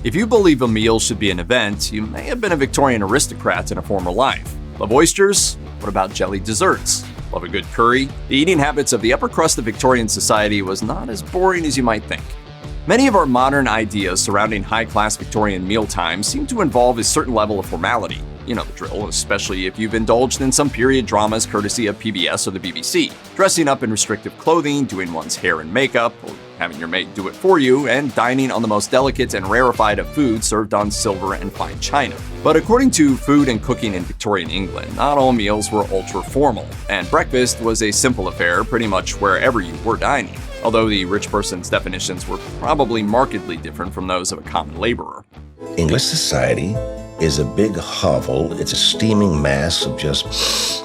If you believe a meal should be an event, you may have been a Victorian aristocrat in a former life. Love oysters? What about jellied desserts? Love a good curry? The eating habits of the upper crust of Victorian society was not as boring as you might think. Many of our modern ideas surrounding high-class Victorian mealtimes seem to involve a certain level of formality. You know the drill, especially if you've indulged in some period dramas courtesy of PBS or the BBC. Dressing up in restrictive clothing, doing one's hair and makeup, or having your mate do it for you, and dining on the most delicate and rarefied of food served on silver and fine china. But according to Food and Cooking in Victorian England, not all meals were ultra-formal, and breakfast was a simple affair pretty much wherever you were dining, although the rich person's definitions were probably markedly different from those of a common laborer. English society is a big hovel. It's a steaming mass of just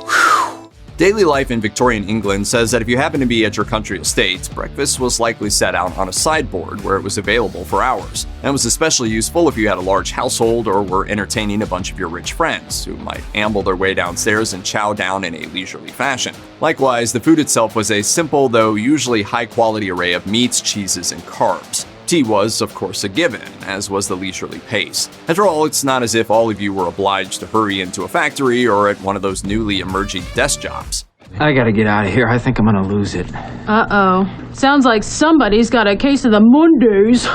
Daily life in Victorian England says that if you happen to be at your country estate, breakfast was likely set out on a sideboard where it was available for hours, and was especially useful if you had a large household or were entertaining a bunch of your rich friends, who might amble their way downstairs and chow down in a leisurely fashion. Likewise, the food itself was a simple, though usually high-quality array of meats, cheeses, and carbs. Tea was, of course, a given, as was the leisurely pace. After all, it's not as if all of you were obliged to hurry into a factory or at one of those newly emerging desk jobs. I gotta get out of here. I think I'm gonna lose it. Uh-oh. Sounds like somebody's got a case of the Mondays.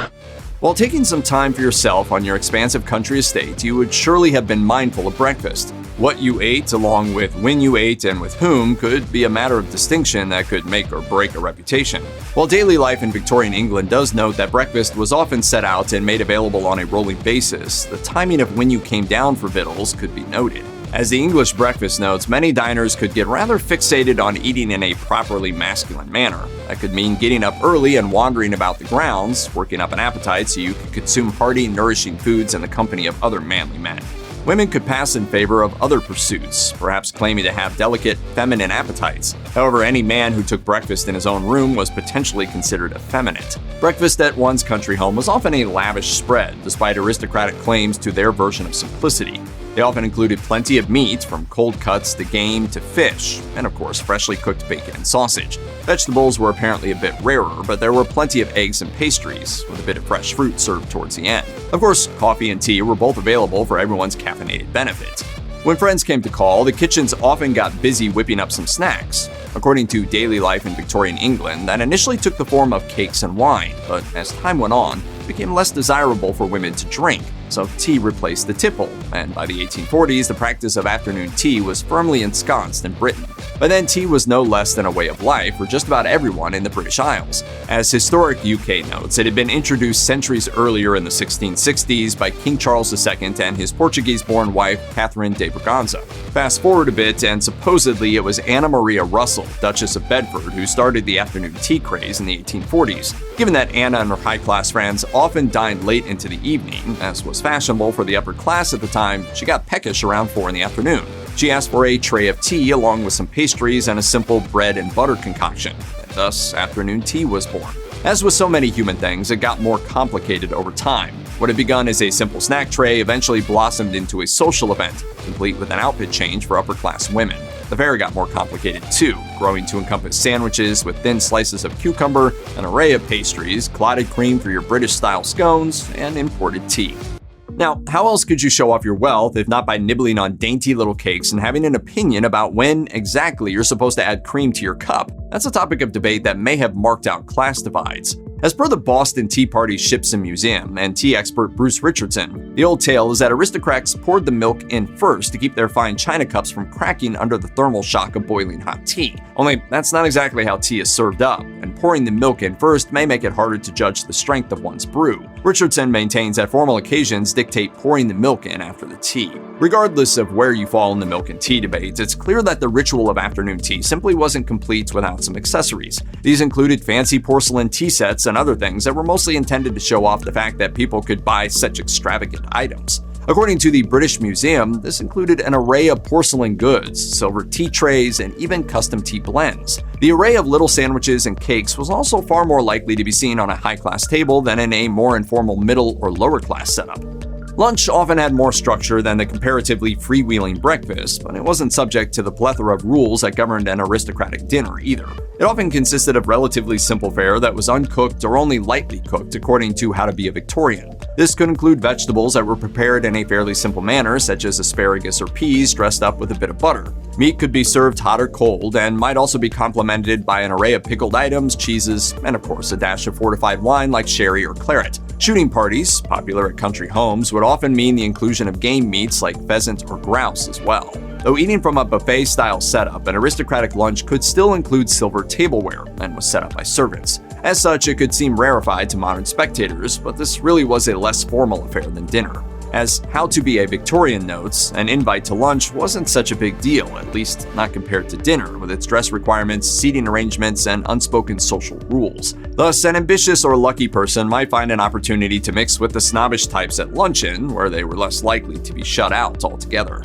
While taking some time for yourself on your expansive country estate, you would surely have been mindful of breakfast. What you ate, along with when you ate and with whom, could be a matter of distinction that could make or break a reputation. While daily life in Victorian England does note that breakfast was often set out and made available on a rolling basis, the timing of when you came down for victuals could be noted. As the English breakfast notes, many diners could get rather fixated on eating in a properly masculine manner. That could mean getting up early and wandering about the grounds, working up an appetite so you could consume hearty, nourishing foods in the company of other manly men. Women could pass in favor of other pursuits, perhaps claiming to have delicate, feminine appetites. However, any man who took breakfast in his own room was potentially considered effeminate. Breakfast at one's country home was often a lavish spread, despite aristocratic claims to their version of simplicity. They often included plenty of meat, from cold cuts to game to fish, and of course freshly cooked bacon and sausage. Vegetables were apparently a bit rarer, but there were plenty of eggs and pastries, with a bit of fresh fruit served towards the end. Of course, coffee and tea were both available for everyone's caffeinated benefit. When friends came to call, the kitchens often got busy whipping up some snacks. According to Daily Life in Victorian England, that initially took the form of cakes and wine, but as time went on, it became less desirable for women to drink, so tea replaced the tipple, and by the 1840s, the practice of afternoon tea was firmly ensconced in Britain. By then, tea was no less than a way of life for just about everyone in the British Isles. As Historic UK notes, it had been introduced centuries earlier in the 1660s by King Charles II and his Portuguese-born wife, Catherine de Braganza. Fast forward a bit, and supposedly it was Anna Maria Russell, Duchess of Bedford, who started the afternoon tea craze in the 1840s. Given that Anna and her high-class friends often dined late into the evening, as was fashionable for the upper class at the time, she got peckish around 4 in the afternoon. She asked for a tray of tea along with some pastries and a simple bread and butter concoction, and thus afternoon tea was born. As with so many human things, it got more complicated over time. What had begun as a simple snack tray eventually blossomed into a social event, complete with an outfit change for upper-class women. The fare got more complicated too, growing to encompass sandwiches with thin slices of cucumber, an array of pastries, clotted cream for your British-style scones, and imported tea. Now, how else could you show off your wealth if not by nibbling on dainty little cakes and having an opinion about when exactly you're supposed to add cream to your cup? That's a topic of debate that may have marked out class divides. As per the Boston Tea Party Shipson Museum and tea expert Bruce Richardson, the old tale is that aristocrats poured the milk in first to keep their fine china cups from cracking under the thermal shock of boiling hot tea. Only that's not exactly how tea is served up, and pouring the milk in first may make it harder to judge the strength of one's brew. Richardson maintains that formal occasions dictate pouring the milk in after the tea. Regardless of where you fall in the milk and tea debates, it's clear that the ritual of afternoon tea simply wasn't complete without some accessories. These included fancy porcelain tea sets and other things that were mostly intended to show off the fact that people could buy such extravagant items. According to the British Museum, this included an array of porcelain goods, silver tea trays, and even custom tea blends. The array of little sandwiches and cakes was also far more likely to be seen on a high-class table than in a more informal middle or lower-class setup. Lunch often had more structure than the comparatively freewheeling breakfast, but it wasn't subject to the plethora of rules that governed an aristocratic dinner either. It often consisted of relatively simple fare that was uncooked or only lightly cooked according to how to be a Victorian. This could include vegetables that were prepared in a fairly simple manner, such as asparagus or peas dressed up with a bit of butter. Meat could be served hot or cold, and might also be complemented by an array of pickled items, cheeses, and of course a dash of fortified wine like sherry or claret. Shooting parties, popular at country homes, would often mean the inclusion of game meats like pheasant or grouse as well. Though eating from a buffet-style setup, an aristocratic lunch could still include silver tableware and was set up by servants. As such, it could seem rarefied to modern spectators, but this really was a less formal affair than dinner. As How to Be a Victorian notes, an invite to lunch wasn't such a big deal, at least not compared to dinner, with its dress requirements, seating arrangements, and unspoken social rules. Thus, an ambitious or lucky person might find an opportunity to mix with the snobbish types at luncheon, where they were less likely to be shut out altogether.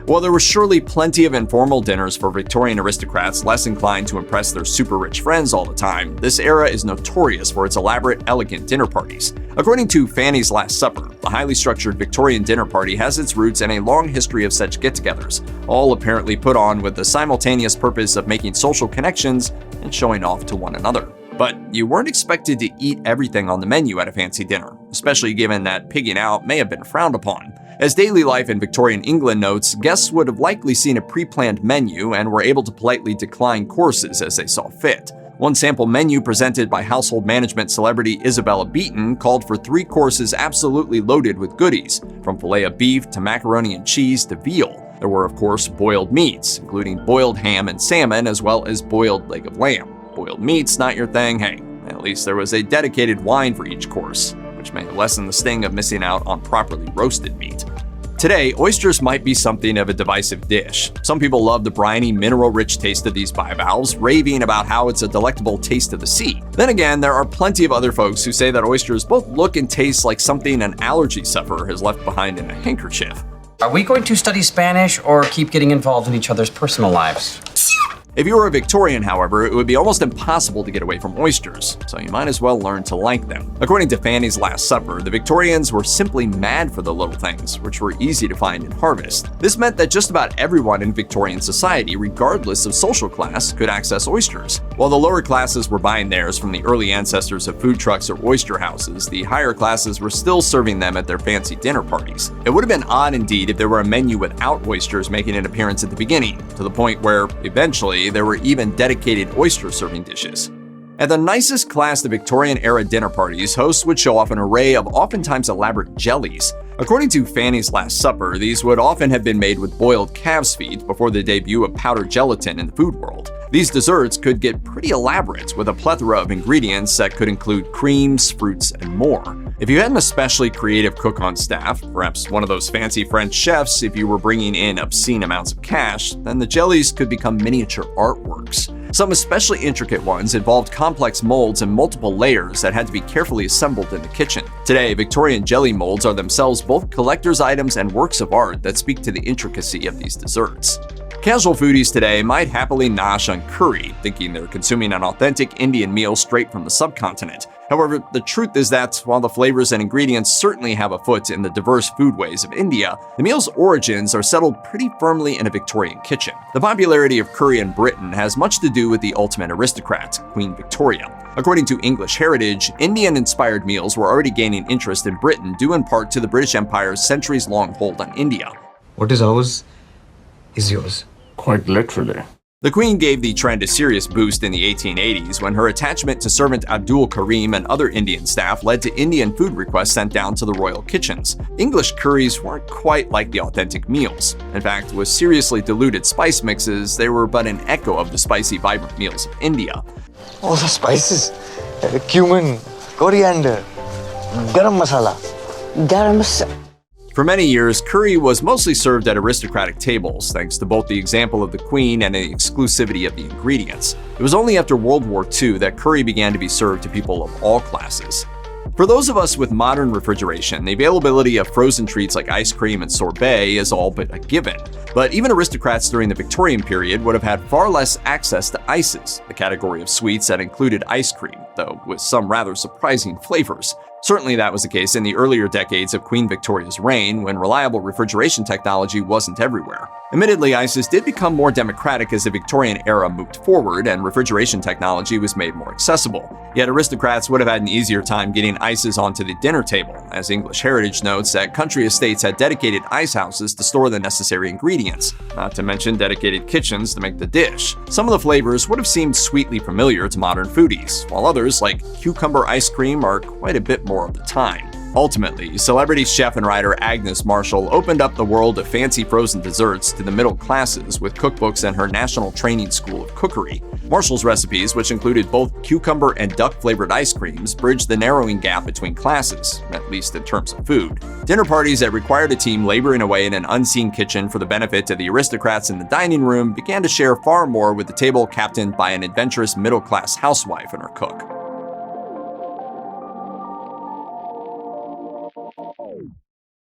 While there were surely plenty of informal dinners for Victorian aristocrats less inclined to impress their super-rich friends all the time, this era is notorious for its elaborate, elegant dinner parties. According to Fanny's Last Supper, the highly structured Victorian dinner party has its roots in a long history of such get-togethers, all apparently put on with the simultaneous purpose of making social connections and showing off to one another. But you weren't expected to eat everything on the menu at a fancy dinner, especially given that pigging out may have been frowned upon. As Daily Life in Victorian England notes, guests would have likely seen a pre-planned menu and were able to politely decline courses as they saw fit. One sample menu presented by household management celebrity Isabella Beeton called for 3 courses absolutely loaded with goodies, from filet of beef to macaroni and cheese to veal. There were, of course, boiled meats, including boiled ham and salmon, as well as boiled leg of lamb. Boiled meat's not your thing? Hey, at least there was a dedicated wine for each course, which may lessen the sting of missing out on properly roasted meat. Today, oysters might be something of a divisive dish. Some people love the briny, mineral-rich taste of these bivalves, raving about how it's a delectable taste of the sea. Then again, there are plenty of other folks who say that oysters both look and taste like something an allergy sufferer has left behind in a handkerchief. Are we going to study Spanish or keep getting involved in each other's personal lives? If you were a Victorian, however, it would be almost impossible to get away from oysters, so you might as well learn to like them. According to Fanny's Last Supper, the Victorians were simply mad for the little things, which were easy to find and harvest. This meant that just about everyone in Victorian society, regardless of social class, could access oysters. While the lower classes were buying theirs from the early ancestors of food trucks or oyster houses, the higher classes were still serving them at their fancy dinner parties. It would have been odd indeed if there were a menu without oysters making an appearance at the beginning, to the point where, eventually, there were even dedicated oyster-serving dishes. At the nicest class of Victorian-era dinner parties, hosts would show off an array of oftentimes elaborate jellies. According to Fanny's Last Supper, these would often have been made with boiled calves' feet before the debut of powdered gelatin in the food world. These desserts could get pretty elaborate, with a plethora of ingredients that could include creams, fruits, and more. If you had an especially creative cook on staff, perhaps one of those fancy French chefs if you were bringing in obscene amounts of cash, then the jellies could become miniature artworks. Some especially intricate ones involved complex molds and multiple layers that had to be carefully assembled in the kitchen. Today, Victorian jelly molds are themselves both collector's items and works of art that speak to the intricacy of these desserts. Casual foodies today might happily nosh on curry, thinking they're consuming an authentic Indian meal straight from the subcontinent. However, the truth is that, while the flavors and ingredients certainly have a foot in the diverse foodways of India, the meal's origins are settled pretty firmly in a Victorian kitchen. The popularity of curry in Britain has much to do with the ultimate aristocrat, Queen Victoria. According to English Heritage, Indian-inspired meals were already gaining interest in Britain due in part to the British Empire's centuries-long hold on India. What is ours is yours. Quite literally. The Queen gave the trend a serious boost in the 1880s when her attachment to servant Abdul Karim and other Indian staff led to Indian food requests sent down to the royal kitchens. English curries weren't quite like the authentic meals. In fact, with seriously diluted spice mixes, they were but an echo of the spicy, vibrant meals of India. All the spices, cumin, coriander, garam masala. For many years, curry was mostly served at aristocratic tables, thanks to both the example of the Queen and the exclusivity of the ingredients. It was only after World War II that curry began to be served to people of all classes. For those of us with modern refrigeration, the availability of frozen treats like ice cream and sorbet is all but a given. But even aristocrats during the Victorian period would have had far less access to ices, the category of sweets that included ice cream, though with some rather surprising flavors. Certainly that was the case in the earlier decades of Queen Victoria's reign, when reliable refrigeration technology wasn't everywhere. Admittedly, ices did become more democratic as the Victorian era moved forward and refrigeration technology was made more accessible. Yet aristocrats would have had an easier time getting ices onto the dinner table, as English Heritage notes that country estates had dedicated ice houses to store the necessary ingredients, not to mention dedicated kitchens to make the dish. Some of the flavors would have seemed sweetly familiar to modern foodies, while others, like cucumber ice cream, are quite a bit more of the time. Ultimately, celebrity chef and writer Agnes Marshall opened up the world of fancy frozen desserts to the middle classes with cookbooks and her National Training School of Cookery. Marshall's recipes, which included both cucumber and duck-flavored ice creams, bridged the narrowing gap between classes, at least in terms of food. Dinner parties that required a team laboring away in an unseen kitchen for the benefit of the aristocrats in the dining room began to share far more with the table captained by an adventurous middle-class housewife and her cook.